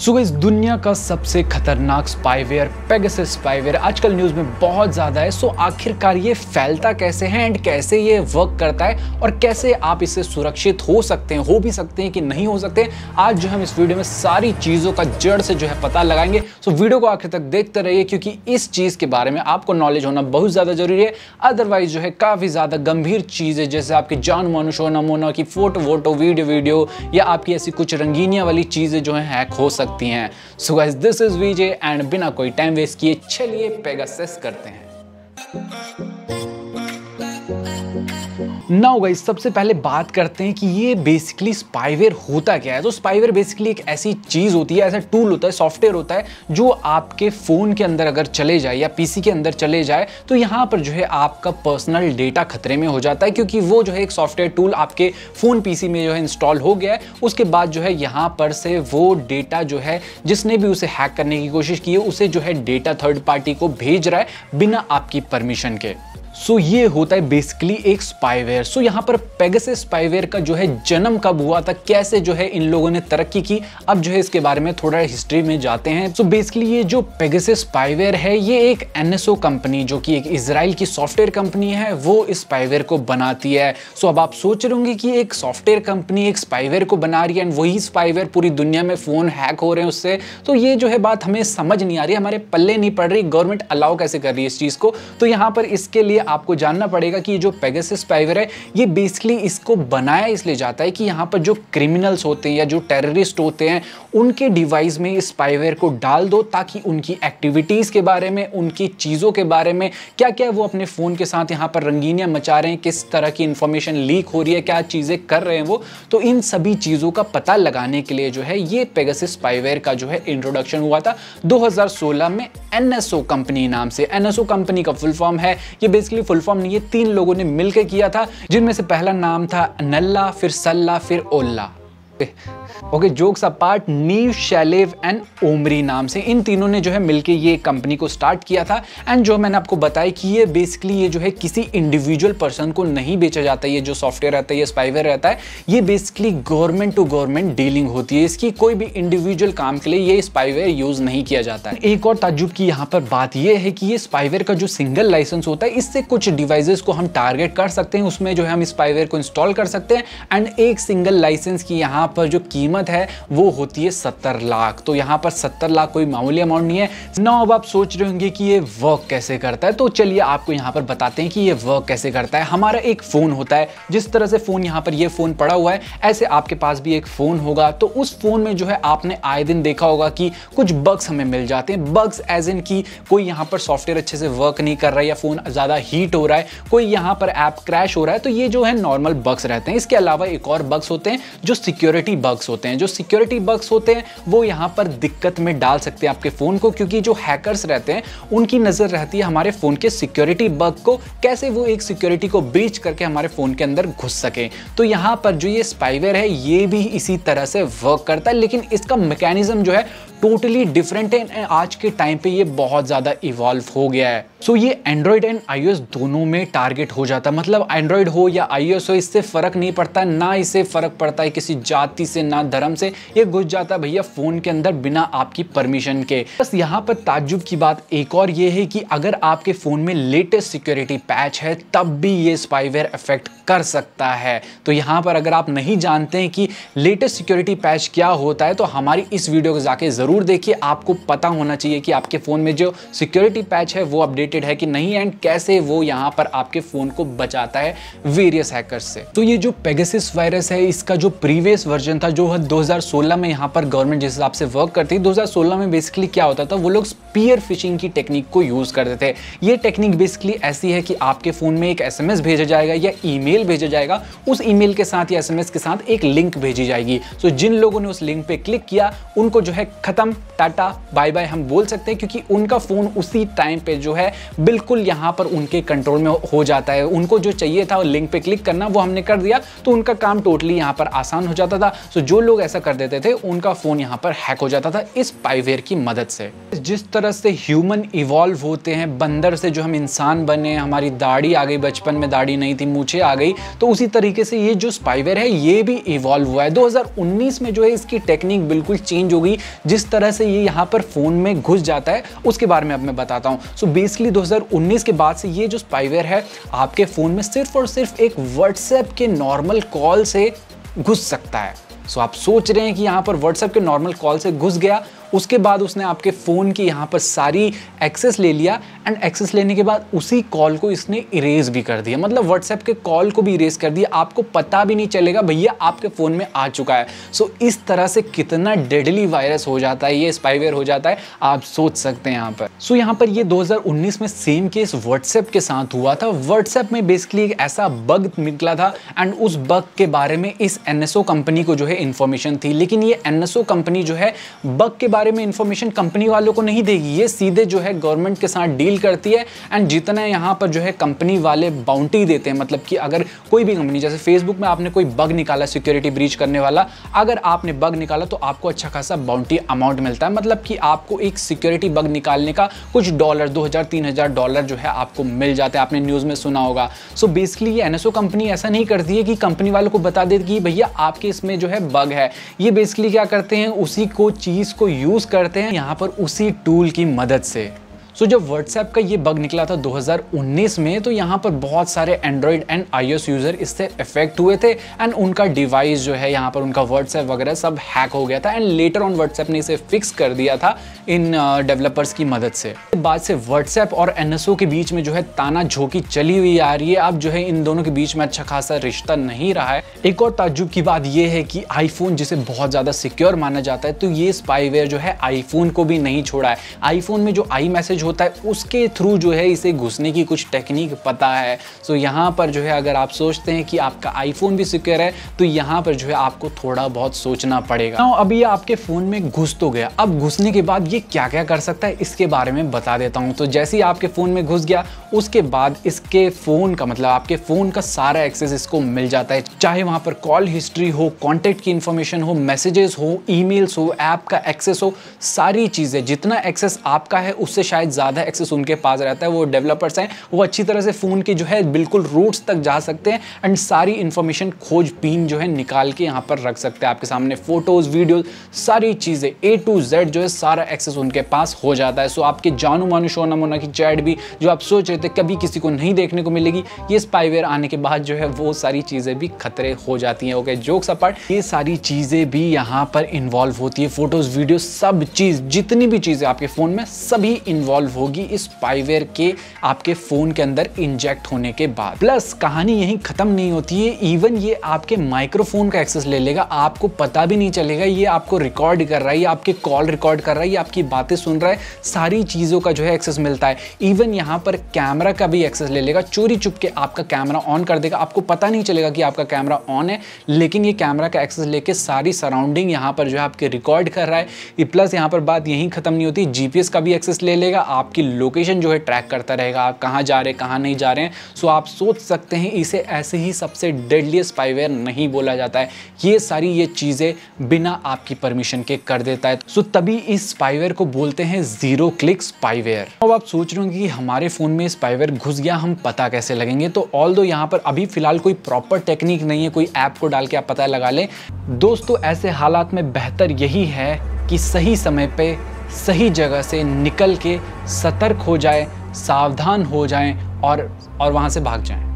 सो इस दुनिया का सबसे खतरनाक स्पाईवेयर पेगासस स्पाईवेयर आजकल न्यूज़ में बहुत ज़्यादा है। सो आखिरकार ये फैलता कैसे है एंड कैसे ये वर्क करता है और कैसे आप इससे सुरक्षित हो सकते हैं, हो भी सकते हैं कि नहीं हो सकते, आज जो हम इस वीडियो में सारी चीज़ों का जड़ से जो है पता लगाएंगे। सो वीडियो को आखिर तक देखते रहिए क्योंकि इस चीज़ के बारे में आपको नॉलेज होना बहुत ज़्यादा जरूरी है। अदरवाइज जो है काफ़ी ज़्यादा गंभीर चीज़ें जैसे आपकी जान मानुष होना मोना की फोटो वीडियो या आपकी ऐसी कुछ रंगीनियाँ वाली चीज़ें जो है हैक हो सकती हैं। So guys this is Vijay and बिना कोई टाइम वेस्ट किए चलिए पेगासस करते हैं। नाउ गाइस सबसे पहले बात करते हैं कि ये बेसिकली स्पाईवेयर होता क्या है। तो स्पाईवेयर बेसिकली एक ऐसी चीज होती है, ऐसा टूल होता है, सॉफ्टवेयर होता है जो आपके फोन के अंदर अगर चले जाए या पीसी के अंदर चले जाए तो यहाँ पर जो है आपका पर्सनल डेटा खतरे में हो जाता है क्योंकि वो जो है एक सॉफ्टवेयर टूल आपके फोन पीसी में जो है इंस्टॉल हो गया है। उसके बाद जो है यहाँ पर से वो डेटा जो है जिसने भी उसे हैक करने की कोशिश की है उसे जो है डेटा थर्ड पार्टी को भेज रहा है बिना आपकी परमिशन के। सो ये होता है बेसिकली एक स्पाईवेयर। सो यहाँ पर पेगासस स्पाईवेयर का जो है जन्म कब हुआ था, कैसे जो है इन लोगों ने तरक्की की, अब जो है इसके बारे में थोड़ा हिस्ट्री में जाते हैं। सो बेसिकली ये जो पेगासस स्पाईवेयर है ये एक NSO कंपनी जो कि एक इजराइल की सॉफ्टवेयर कंपनी है वो इस स्पाईवेयर को बनाती है। सो अब आप सोच रहे होंगे कि एक सॉफ्टवेयर कंपनी एक स्पाईवेयर को बना रही है एंड वही स्पाईवेयर पूरी दुनिया में फोन हैक हो रहे हैं उससे, तो ये जो है बात हमें समझ नहीं आ रही, हमारे पल्ले नहीं पड़ रही, गवर्नमेंट अलाउ कैसे कर रही है इस चीज को। तो यहाँ पर इसके लिए आपको जानना पड़ेगा कि जो पेगासस स्पाईवेयर है ये बेसिकली इसको बनाया इसलिए जाता है कि यहाँ पर जो क्रिमिनल्स होते हैं या जो टेररिस्ट होते हैं उनके डिवाइस में इस स्पाईवेयर को डाल दो ताकि उनकी एक्टिविटीज के बारे में, उनकी चीजों के बारे में, क्या क्या वो अपने फोन के साथ यहाँ पर रंगीनियां मचा रहे हैं, किस तरह की इंफॉर्मेशन लीक हो रही है, क्या चीजें कर रहे हैं वो, तो इन सभी चीजों का पता लगाने के लिए जो है ये पेगासस स्पाईवेयर का जो है इंट्रोडक्शन हुआ था 2016 में NSO कंपनी नाम से। NSO कंपनी का फुल फॉर्म है, ये बेसिकली फुल फॉर्म नहीं है, 3 लोगों ने मिलकर किया था जिनमें से पहला नाम था नल्ला, फिर सल्ला, फिर ओल्ला। ओके जोक्स अपार्ट, नीव, शैलेव एंड ओमरी नाम से इन तीनों ने जो है मिलके ये कंपनी को स्टार्ट किया था। एंड जो मैंने आपको बताया कि ये बेसिकली ये जो है किसी इंडिविजुअल पर्सन को नहीं बेचा जाता, ये जो सॉफ्टवेयर रहता है, ये स्पाईवेयर रहता है, ये basically government to government dealing होती है, इसकी कोई भी इंडिविजुअल काम के लिए ये स्पाईवेयर यूज नहीं किया जाता है। एक और ताज्जुब की यहाँ पर बात यह है कि ये स्पाईवेयर का जो सिंगल लाइसेंस होता है इससे कुछ डिवाइसेस को हम टारगेट कर सकते हैं, उसमें जो है हम स्पाईवेयर को इंस्टॉल कर सकते हैं एंड एक सिंगल लाइसेंस की यहाँ पर जो कीमत है वो होती है 70 लाख। तो यहाँ पर 70 लाख कोई मामूली अमाउंट नहीं है ना। अब आप सोच रहे होंगे कि ये वर्क कैसे करता है, तो चलिए आपको यहाँ पर बताते हैं कि ये वर्क कैसे करता है। हमारा एक फोन होता है, जिस तरह से फोन यहाँ पर ये फोन पड़ा हुआ है ऐसे आपके पास भी एक फोन होगा। तो उस फोन में जो है आपने आए दिन देखा होगा कि कुछ बग्स हमें मिल जाते हैं। बग्स एज इन की कोई यहाँ पर सॉफ्टवेयर अच्छे से वर्क नहीं कर रहा है या फोन ज्यादा हीट हो रहा है, कोई यहाँ पर ऐप क्रैश हो रहा है, तो ये जो है नॉर्मल बग्स रहते हैं। इसके अलावा एक और बग्स होते हैं जो सिक्योरिटी बग्स होते हैं। जो सिक्योरिटी बग्स होते हैं वो यहाँ पर दिक्कत में डाल सकते हैं आपके फोन को, क्योंकि जो हैकर्स रहते हैं उनकी नजर रहती है हमारे फोन के सिक्योरिटी बग को, कैसे वो एक सिक्योरिटी को ब्रीच करके हमारे फोन के अंदर घुस सके। तो यहाँ पर जो ये स्पाईवेयर है ये भी इसी तरह से वर्क करता है, लेकिन इसका मैकेनिज्म जो है टोटली डिफरेंट है। आज के टाइम पे ये बहुत ज्यादा इवॉल्व हो गया है। सो ये एंड्रॉइड एंड iOS दोनों में टारगेट हो जाता है, मतलब एंड्रॉइड हो या iOS हो इससे फर्क नहीं पड़ता, ना इसे फर्क पड़ता है किसी जाति से ना धर्म से, ये घुस जाता है भैया फोन के अंदर बिना आपकी परमिशन के। बस यहाँ पर ताज्जुब की बात एक और ये है कि अगर आपके फोन में लेटेस्ट सिक्योरिटी पैच है तब भी ये स्पाईवेयर इफेक्ट कर सकता है। तो यहाँ पर अगर आप नहीं जानते हैं कि लेटेस्ट सिक्योरिटी पैच क्या होता है तो हमारी इस वीडियो को जाके जरूर देखिए, आपको पता होना चाहिए कि आपके फोन में जो सिक्योरिटी पैच है वो अपडेटेड है कि नहीं एंड कैसे वो यहाँ पर आपके फोन को बचाता है वेरियस हैकर्स से। तो ये जो पेगासस वायरस है इसका जो प्रीवियस वर्जन था जो 2016 में यहाँ पर गवर्नमेंट जिस हिसाब से वर्क करती है, 2016 में बेसिकली क्या होता था, वो लोग स्पीयर फिशिंग की टेक्निक को यूज करते थे। ये टेक्निक बेसिकली ऐसी है कि आपके फोन में एक SMS भेजा जाएगा या ईमेल भेजा जाएगा, उस ईमेल के साथ या SMS के साथ एक लिंक भेजी जाएगी। तो जिन लोगों ने उस लिंक पे क्लिक किया उनको जो है खत्म, टाटा बाय बाय हम बोल सकते हैं, क्योंकि उनका फोन उसी टाइम पे जो है बिल्कुल यहाँ पर उनके कंट्रोल में हो जाता है। उनको जो चाहिए था लिंक पे क्लिक करना वो हमने कर दिया तो उनका काम टोटली यहाँ पर आसान हो जाता था। सो जो लोग ऐसा कर देते थे उनका फोन यहाँ पर हैक हो जाता था इस स्पाईवेयर की मदद से। जिस तरह से ह्यूमन इवॉल्व होते हैं, बंदर से जो हम इंसान बने, हमारी दाढ़ी आ गई, बचपन में दाढ़ी नहीं थी मूछें आ गई, तो उसी तरीके से ये जो स्पाईवेयर है ये भी इवॉल्व हुआ है। 2019 में जो है इसकी टेक्निक बिल्कुल चेंज हो गई। जिस तरह से ये यहाँ पर फोन में घुस जाता है उसके बारे में अब मैं बताता हूँ। सो बेसिकली 2019 के बाद से ये जो स्पाईवेयर है आपके फोन में सिर्फ और सिर्फ एक व्हाट्सएप के नॉर्मल कॉल से घुस सकता है। सो आप सोच रहे हैं कि यहाँ पर व्हाट्सएप के नॉर्मल कॉल से घुस गया, उसके बाद उसने आपके फ़ोन की यहाँ पर सारी एक्सेस ले लिया एंड एक्सेस लेने के बाद उसी कॉल को इसने इरेज भी कर दिया। मतलब व्हाट्सएप के कॉल को भी इरेज कर दिया, आपको पता भी नहीं चलेगा भैया आपके फ़ोन में आ चुका है। सो इस तरह से कितना डेडली वायरस हो जाता है, ये स्पाईवेयर हो जाता है, आप सोच सकते हैं यहाँ पर। सो यहाँ पर ये 2019 में सेम केस व्हाट्सएप के साथ हुआ था। व्हाट्सएप में बेसिकली एक ऐसा बग निकला था एंड उस बग के बारे में इस NSO कंपनी को जो है इंफॉर्मेशन थी, लेकिन ये NSO कंपनी जो है बग के बारे में इंफॉर्मेशन कंपनी वालों को नहीं देगी, ये सीधे जो है गवर्नमेंट के साथ डील करती है एंड जितना यहाँ पर जो है कंपनी वाले बाउंटी देते हैं, मतलब कि अगर कोई भी कंपनी जैसे फेसबुक में आपने कोई बग निकाला सिक्योरिटी ब्रीच करने वाला, अगर आपने बग निकाला तो आपको अच्छा खासा बाउंटी अमाउंट मिलता है, मतलब कि आपको एक सिक्योरिटी बग निकालने का कुछ डॉलर $2000-3000 जो है आपको मिल जाते हैं। आपने न्यूज़ में सुना होगा। सो बेसिकली ये NSO कंपनी ऐसा नहीं करती है कि कंपनी वालों को बता देती कि भैया आपके इसमें जो है बग है। ये बेसिकली क्या करते हैं, उसी को चीज़ को यूज़ करते हैं यहाँ पर उसी टूल की मदद से। सो जब व्हाट्सएप का ये बग निकला था 2019 में, तो यहाँ पर बहुत सारे एंड्रॉयड एंड iOS यूज़र इससे इफेक्ट हुए थे एंड उनका डिवाइस जो है यहाँ पर उनका व्हाट्सएप वगैरह सब हैक हो गया था एंड लेटर ऑन व्हाट्सएप ने इसे फिक्स कर दिया था इन डेवलपर्स की मदद से। बाद से व्हाट्सएप और NSO के बीच में जो है ताना झोंकी चली हुई आ रही है। अब जो है इन दोनों के बीच में अच्छा खासा रिश्ता नहीं रहा है। एक और ताज्जुब की बात यह है कि आईफोन जिसे बहुत ज़्यादा सिक्योर माना जाता है, तो ये स्पाईवेयर जो है आईफोन को भी नहीं छोड़ा है। आईफोन में जो आई मैसेज होता है उसके थ्रू जो है इसे घुसने की कुछ टेक्निक पता है। सो यहाँ पर जो है अगर आप सोचते हैं कि आपका आईफोन भी सिक्योर है तो यहाँ पर जो है आपको थोड़ा बहुत सोचना पड़ेगा। अब ये आपके फ़ोन में घुस तो गया, अब घुसने के बाद ये क्या क्या कर सकता है इसके बारे में बता देता हूँ। तो जैसे ही आपके फ़ोन में घुस गया उसके बाद इसके फ़ोन का मतलब आपके फ़ोन का सारा एक्सेस इसको मिल जाता है, चाहे वहाँ पर कॉल हिस्ट्री हो, कॉन्टैक्ट की इंफॉर्मेशन हो, मैसेजेस हो, ईमेल्स हो, ऐप का एक्सेस हो, सारी चीज़ें। जितना एक्सेस आपका है उससे शायद ज़्यादा एक्सेस उनके पास रहता है। वो डेवलपर्स हैं, वो अच्छी तरह से फ़ोन के जो है बिल्कुल रूट्स तक जा सकते हैं एंड सारी इंफॉर्मेशन खोजबीन जो है निकाल के यहाँ पर रख सकते हैं आपके सामने। फोटोज़, वीडियोज़, सारी चीज़ें A to Z जो है सारा एक्सेस उनके पास हो जाता है। सो आपके जानू मानू शोना मोना की चैट भी जो आप सोच रहे थे कभी किसी को नहीं देखने को मिलेगी, ये स्पाईवेयर आने के बाद जो है वो सारी चीज़ें भी खतरे हो जाती हैं। ओके, जोक्स अपार्ट, ये सारी चीज़ें भी यहाँ पर इन्वॉल्व होती है। फोटोज़, वीडियो, सब चीज़, जितनी भी चीज़ें आपके फ़ोन में सभी इन्वॉल्व होगी इस स्पाईवेयर के आपके फ़ोन के अंदर इंजेक्ट होने के बाद। प्लस कहानी यहीं ख़त्म नहीं होती है, इवन ये आपके माइक्रोफोन का एक्सेस ले लेगा, आपको पता भी नहीं चलेगा ये आपको रिकॉर्ड कर रहा है, ये आपके कॉल रिकॉर्ड कर रहा है, ये आपकी बातें सुन रहा है, सारी चीज़ों का जो है एक्सेस मिलता है। इवन यहाँ पर कैमरा का भी एक्सेस ले लेगा, चोरी चुप के आपका कैमरा ऑन कर देगा, आपको पता नहीं चलेगा कि आपका कैमरा ऑन है, लेकिन ये कैमरा का एक्सेस लेके सारी सराउंडिंग यहाँ पर जो है आपके रिकॉर्ड कर रहा है। प्लस यहाँ पर बात यहीं ख़त्म नहीं होती, GPS का भी एक्सेस ले लेगा, आपकी लोकेशन जो है ट्रैक करता रहेगा, आप कहाँ जा रहे हैं कहाँ नहीं जा रहे हैं। सो आप सोच सकते हैं इसे ऐसे ही सबसे डेडली स्पाईवेयर नहीं बोला जाता है, ये सारी ये चीज़ें बिना आपकी परमिशन के कर देता है। सो तभी इस स्पाईवेयर को बोलते हैं ज़ीरो क्लिक स्पाईवेयर। अब आप सोच रहे होंगे कि हमारे फ़ोन में स्पाईवेयर घुस गया, हम पता कैसे लगेंगे। तो ऑल्दो यहाँ पर अभी फ़िलहाल कोई प्रॉपर टेक्निक नहीं है, कोई ऐप को डाल के आप पता लगा लें। दोस्तों ऐसे हालात में बेहतर यही है कि सही समय पे सही जगह से निकल के सतर्क हो जाए, सावधान हो जाएं और वहाँ से भाग जाएं।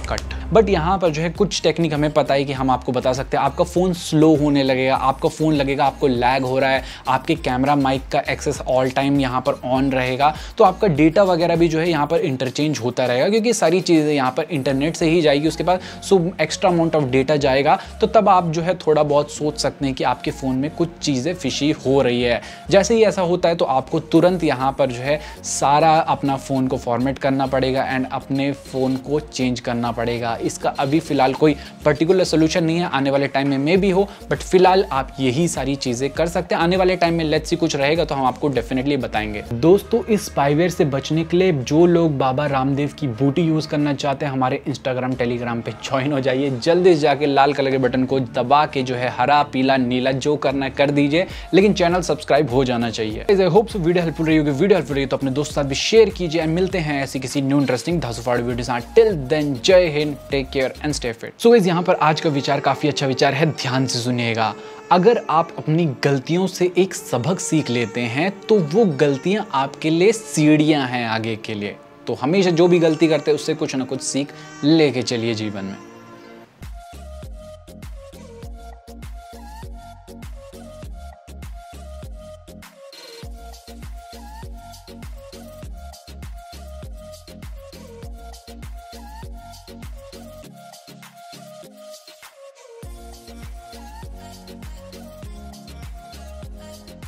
कट। बट यहाँ पर जो है कुछ टेक्निक हमें पता है कि हम आपको बता सकते हैं। आपका फ़ोन स्लो होने लगेगा, आपका फ़ोन लगेगा आपको लैग हो रहा है, आपके कैमरा माइक का एक्सेस ऑल टाइम यहाँ पर ऑन रहेगा, तो आपका डेटा वगैरह भी जो है यहाँ पर इंटरचेंज होता रहेगा, क्योंकि सारी चीज़ें यहाँ पर इंटरनेट से ही जाएगी उसके बाद। So extra amount of data जाएगा, तो तब आप जो है थोड़ा बहुत सोच सकते हैं कि आपके फ़ोन में कुछ चीज़ें फिशी हो रही है। जैसे ही ऐसा होता है तो आपको तुरंत यहाँ पर जो है सारा अपना फ़ोन को फॉर्मेट करना पड़ेगा एंड अपने फ़ोन को चेंज करना पड़ेगा। इसका अभी फिलहाल कोई पर्टिकुलर सोल्यूशन नहीं है, आने वाले टाइम में भी हो, बट फिलहाल आप यही सारी चीजें कर सकते हैं। आने वाले टाइम में लेट्स सी कुछ रहेगा तो हम आपको डेफिनेटली बताएंगे। दोस्तों इस स्पाईवेयर से बचने के लिए जो लोग बाबा रामदेव की बूटी यूज करना चाहते हैं, हमारे इंस्टाग्राम टेलीग्राम पे ज्वाइन हो जाइए, जल्दी से जाके लाल कलर के बटन को दबा के जो है हरा पीला नीला जो करना है कर दीजिए, लेकिन चैनल सब्सक्राइब हो जाना चाहिए। I hope so video helpful रही होगी। वीडियो हेल्पफुल रही तो अपने दोस्तों के साथ भी शेयर कीजिए। मिलते हैं ऐसी किसी न्यू इंटरेस्टिंग धांसुफाड़ वीडियो से। Till then Jai Hind, take care and stay fit. So guys यहाँ पर आज का विचार काफी अच्छा विचार है, ध्यान से सुनिएगा। अगर आप अपनी गलतियों से एक सबक सीख लेते हैं तो वो गलतियां आपके लिए सीढ़ियां हैं आगे के लिए। तो हमेशा जो भी गलती करते हैं उससे कुछ ना कुछ सीख लेके चलिए जीवन में।